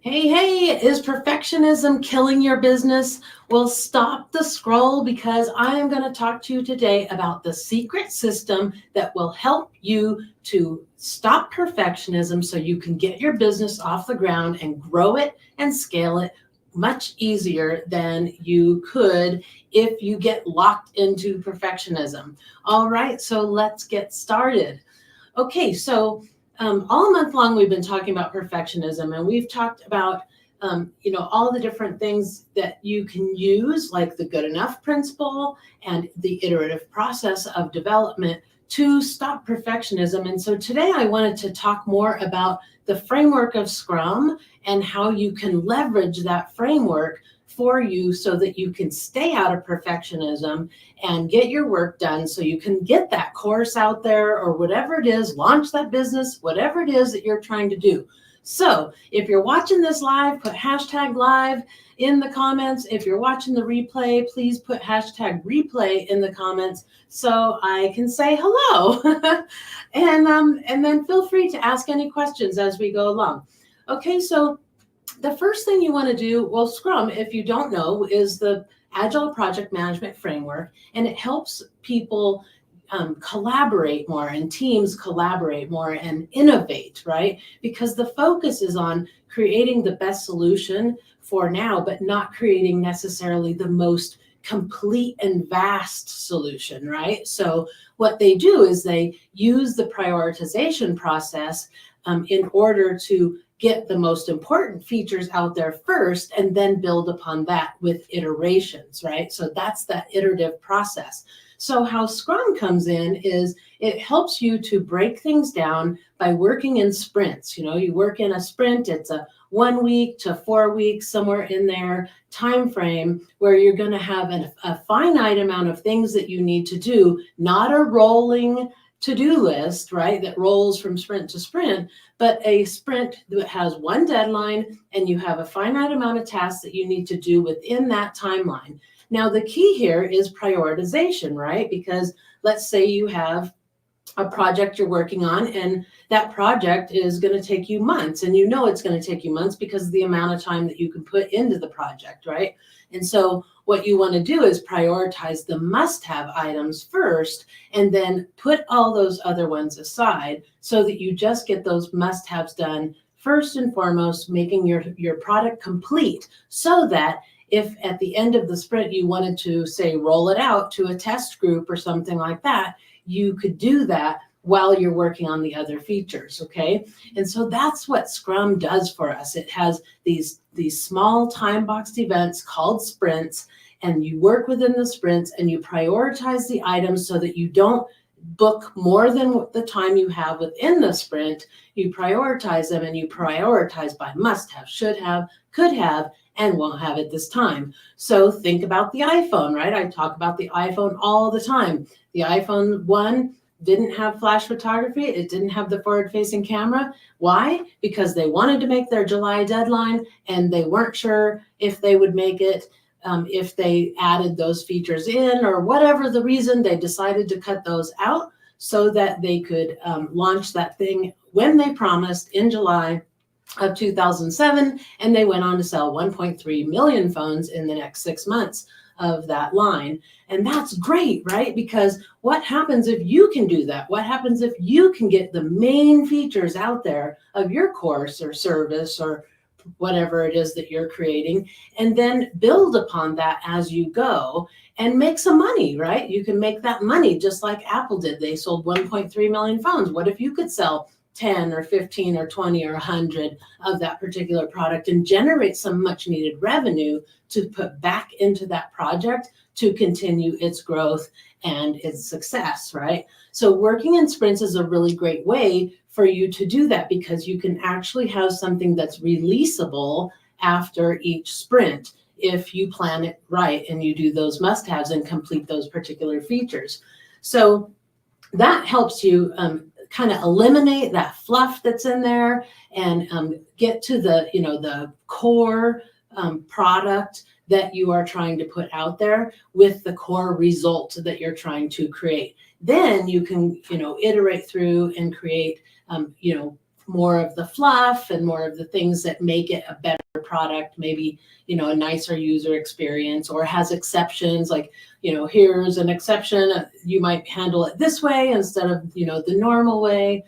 Hey, is perfectionism killing your business? Well, stop the scroll because I am going to talk to you today about the secret system that will help you to stop perfectionism so you can get your business off the ground and grow it and scale it much easier than you could if you get locked into perfectionism. All right, so let's get started. Okay, so all month long we've been talking about perfectionism, and we've talked about all the different things that you can use, like the good enough principle and the iterative process of development to stop perfectionism. And so today I wanted to talk more about the framework of Scrum and how you can leverage that framework for you so that you can stay out of perfectionism and get your work done so you can get that course out there or whatever it is, launch that business, whatever it is that you're trying to do. So if you're watching this live, put hashtag live in the comments. If you're watching the replay, please put hashtag replay in the comments so I can say hello. and then feel free to ask any questions as we go along. Okay, so the first thing you want to do, well, Scrum, if you don't know, is the Agile Project Management Framework, and it helps people collaborate more and teams collaborate more and innovate, right? Because the focus is on creating the best solution for now, but not creating necessarily the most complete and vast solution, right? So what they do is they use the prioritization process in order to get the most important features out there first and then build upon that with iterations, right? So that's that iterative process. So how Scrum comes in is it helps you to break things down by working in sprints. You work in a sprint, it's a 1 week to 4 weeks, somewhere in there time frame where you're going to have a finite amount of things that you need to do, not a rolling to-do list, right, that rolls from sprint to sprint, but a sprint that has one deadline and you have a finite amount of tasks that you need to do within that timeline. Now, the key here is prioritization, right? Because let's say you have a project you're working on and that project is going to take you months, and you know it's going to take you months because of the amount of time that you can put into the project, right? And so what you want to do is prioritize the must-have items first and then put all those other ones aside so that you just get those must-haves done first and foremost, making your product complete so that if at the end of the sprint you wanted to, say, roll it out to a test group or something like that, you could do that while you're working on the other features, okay? And so that's what Scrum does for us. It has these small time-boxed events called sprints, and you work within the sprints and you prioritize the items so that you don't book more than the time you have within the sprint. You prioritize them, and you prioritize by must have, should have, could have, and won't have at this time. So think about the iPhone, right? I talk about the iPhone all the time. The iPhone 1 didn't have flash photography. It didn't have the forward-facing camera. Why? Because they wanted to make their July deadline, and they weren't sure if they would make it. If they added those features in, or whatever the reason, they decided to cut those out so that they could launch that thing when they promised in July of 2007, and they went on to sell 1.3 million phones in the next 6 months of that line. And that's great, right? Because what happens if you can do that? What happens if you can get the main features out there of your course or service or whatever it is that you're creating, and then build upon that as you go and make some money, right? You can make that money just like Apple did. They sold 1.3 million phones. What if you could sell 10 or 15 or 20 or 100 of that particular product and generate some much needed revenue to put back into that project to continue its growth and its success, right? So working in sprints is a really great way for you to do that because you can actually have something that's releasable after each sprint if you plan it right and you do those must-haves and complete those particular features. So that helps you kind of eliminate that fluff that's in there and get to the core product that you are trying to put out there with the core result that you're trying to create. Then you can, iterate through and create, more of the fluff and more of the things that make it a better product, maybe, a nicer user experience, or has exceptions like, here's an exception, you might handle it this way instead of, the normal way,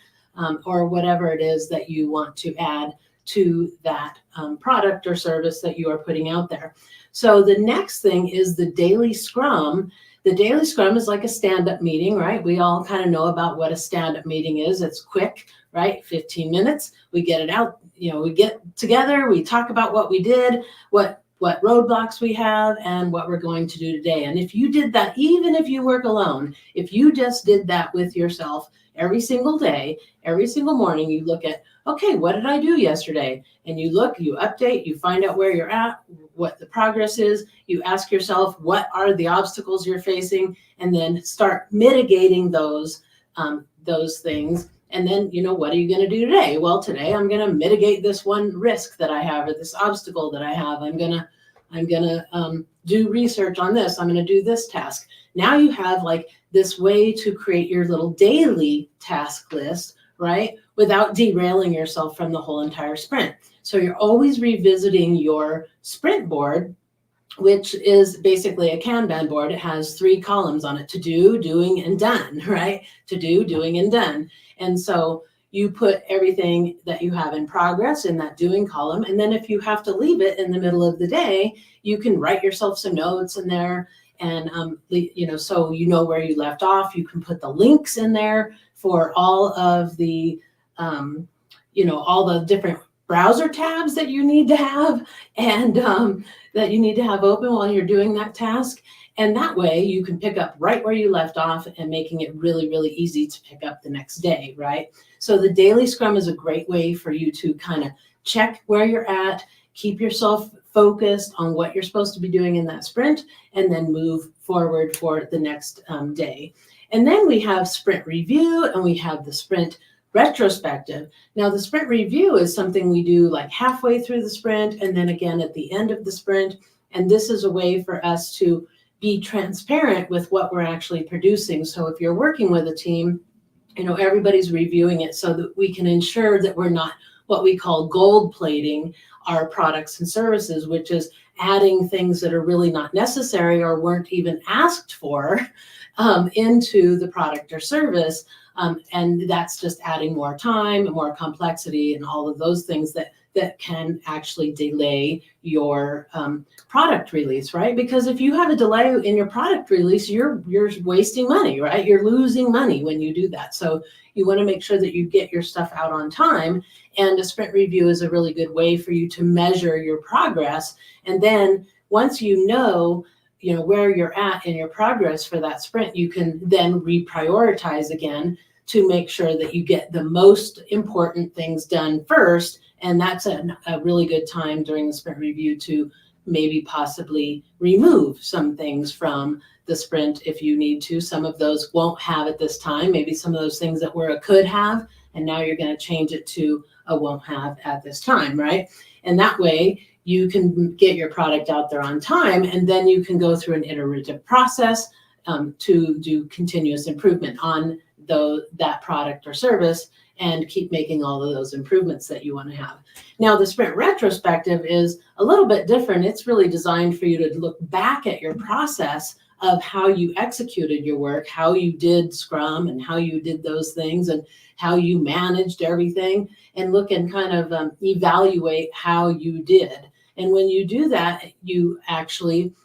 or whatever it is that you want to add to that product or service that you are putting out there. So the next thing is the daily scrum. The daily scrum is like a stand-up meeting, right? We all kind of know about what a stand-up meeting is. It's quick, right? 15 minutes. We get it out, we get together, we talk about what we did, what roadblocks we have, and what we're going to do today. And if you did that, even if you work alone, if you just did that with yourself every single day, every single morning, you look at, okay, what did I do yesterday? And you look, you update, you find out where you're at, what the progress is. You ask yourself, what are the obstacles you're facing? And then start mitigating those things. And then, what are you going to do today? Well, today I'm going to mitigate this one risk that I have, or this obstacle that I have. I'm going to do research on this. I'm going to do this task. Now you have like this way to create your little daily task list, right? Without derailing yourself from the whole entire sprint. So you're always revisiting your sprint board, which is basically a Kanban board. It has 3 columns on it: to do, doing, and done, right? To do, doing, and done. And so you put everything that you have in progress in that doing column. And then if you have to leave it in the middle of the day, you can write yourself some notes in there. And, so where you left off. You can put the links in there for all of the, all the different browser tabs that you need to have, and that you need to have open while you're doing that task. And that way you can pick up right where you left off, and making it really, really easy to pick up the next day, right? So the daily scrum is a great way for you to kind of check where you're at, keep yourself focused on what you're supposed to be doing in that sprint, and then move forward for the next day. And then we have sprint review, and we have the sprint retrospective. Now, the sprint review is something we do like halfway through the sprint, and then again at the end of the sprint. And this is a way for us to be transparent with what we're actually producing. So if you're working with a team, everybody's reviewing it so that we can ensure that we're not what we call gold plating our products and services, which is adding things that are really not necessary or weren't even asked for into the product or service. And that's just adding more time and more complexity and all of those things that can actually delay your product release, right? Because if you have a delay in your product release, you're wasting money, right? You're losing money when you do that. So you want to make sure that you get your stuff out on time. And a sprint review is a really good way for you to measure your progress. And then once you know where you're at in your progress for that sprint, you can then reprioritize again to make sure that you get the most important things done first. And that's a really good time during the sprint review to maybe possibly remove some things from the sprint if you need to. Some of those won't have at this time. Maybe some of those things that were a could have, and now you're going to change it to a won't have at this time, right? And that way you can get your product out there on time, and then you can go through an iterative process to do continuous improvement on that product or service, and keep making all of those improvements that you want to have. Now, the sprint retrospective is a little bit different. It's really designed for you to look back at your process of how you executed your work, how you did Scrum and how you did those things and how you managed everything, and look and kind of evaluate how you did. And when you do that, you actually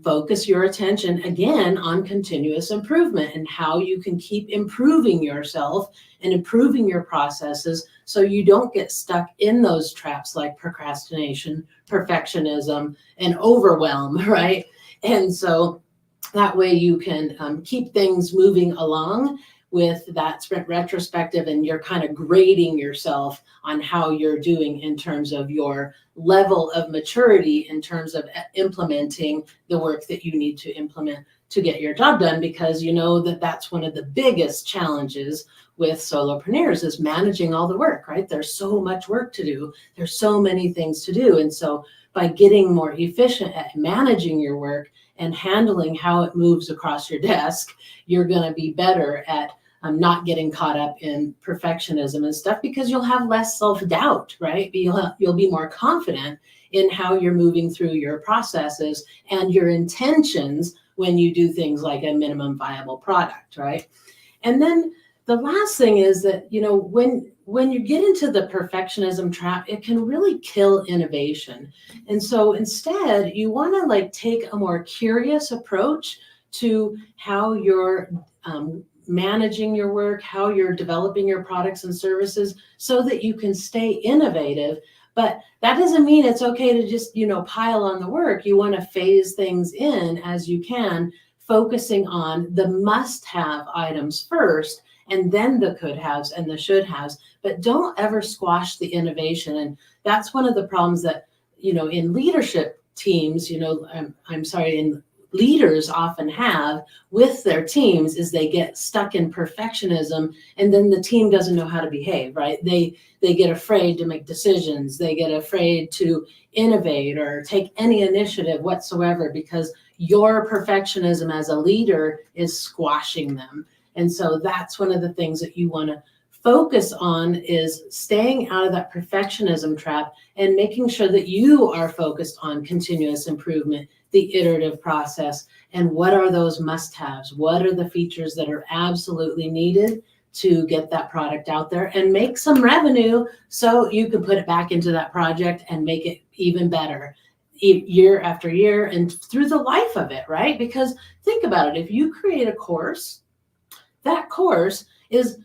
focus your attention again on continuous improvement and how you can keep improving yourself and improving your processes so you don't get stuck in those traps like procrastination, perfectionism, and overwhelm, right? And so that way you can keep things moving along with that sprint retrospective, and you're kind of grading yourself on how you're doing in terms of your level of maturity in terms of implementing the work that you need to implement to get your job done, because you know that that's one of the biggest challenges with solopreneurs is managing all the work, right? There's so much work to do. There's so many things to do. And so by getting more efficient at managing your work and handling how it moves across your desk, you're going to be better at not getting caught up in perfectionism and stuff, because you'll have less self-doubt, right? You'll be more confident in how you're moving through your processes and your intentions when you do things like a minimum viable product, right? And then the last thing is that, when you get into the perfectionism trap, it can really kill innovation. And so instead, you want to take a more curious approach to how you're managing your work, how you're developing your products and services, so that you can stay innovative. But that doesn't mean it's okay to just, pile on the work. You want to phase things in as you can, focusing on the must-have items first, and then the could-haves and the should-haves. But don't ever squash the innovation. And that's one of the problems that, in leadership teams, in leaders often have with their teams, is they get stuck in perfectionism, and then the team doesn't know how to behave, right? They get afraid to make decisions. They get afraid to innovate or take any initiative whatsoever, because your perfectionism as a leader is squashing them. And so that's one of the things that you want to focus on, is staying out of that perfectionism trap and making sure that you are focused on continuous improvement, the iterative process, and what are those must-haves? What are the features that are absolutely needed to get that product out there and make some revenue, so you can put it back into that project and make it even better year after year and through the life of it, right? Because think about it, if you create a course, that course is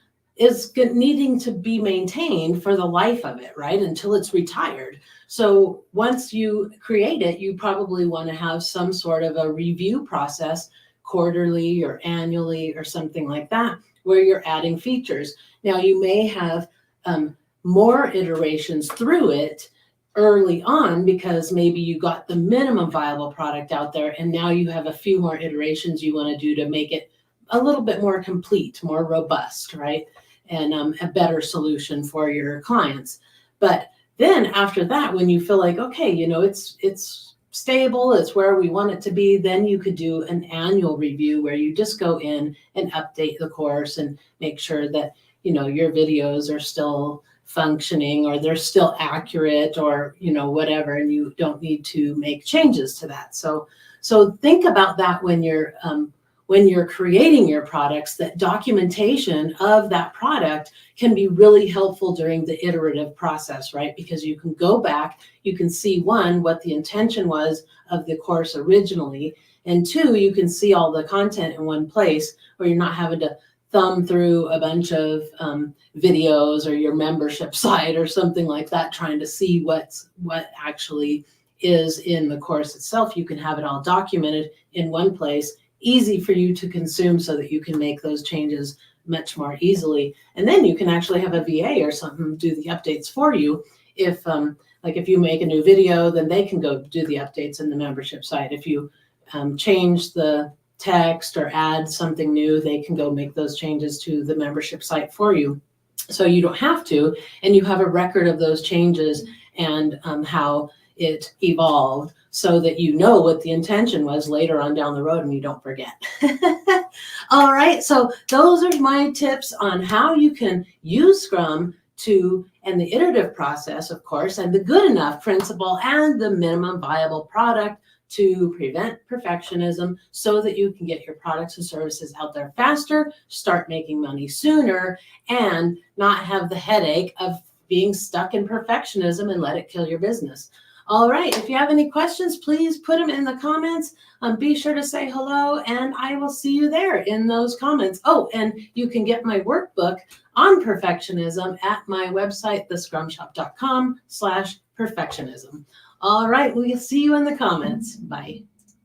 needing to be maintained for the life of it, right? Until it's retired. So once you create it, you probably want to have some sort of a review process, quarterly or annually or something like that, where you're adding features. Now, you may have more iterations through it early on, because maybe you got the minimum viable product out there, and now you have a few more iterations you want to do to make it a little bit more complete, more robust, right? And a better solution for your clients. But then after that, when you feel like, okay, it's stable, it's where we want it to be, then you could do an annual review where you just go in and update the course and make sure that, your videos are still functioning, or they're still accurate, or, whatever, and you don't need to make changes to that. So think about that when you're creating your products, that documentation of that product can be really helpful during the iterative process, right? Because you can go back, you can see, one, what the intention was of the course originally, and two, you can see all the content in one place, where you're not having to thumb through a bunch of videos or your membership site or something like that, trying to see what actually is in the course itself. You can have it all documented in one place, easy for you to consume, so that you can make those changes much more easily. And then you can actually have a VA or something do the updates for you. If you make a new video, then they can go do the updates in the membership site. If you change the text or add something new, they can go make those changes to the membership site for you. So you don't have to, and you have a record of those changes and how it evolved, so that you know what the intention was later on down the road and you don't forget. All right, so those are my tips on how you can use Scrum and the iterative process, of course, and the good enough principle and the minimum viable product to prevent perfectionism, so that you can get your products and services out there faster, start making money sooner, and not have the headache of being stuck in perfectionism and let it kill your business. All right, if you have any questions, please put them in the comments. Be sure to say hello, and I will see you there in those comments. Oh, and you can get my workbook on perfectionism at my website, thescrumshop.com/perfectionism. All right, we'll see you in the comments. Bye.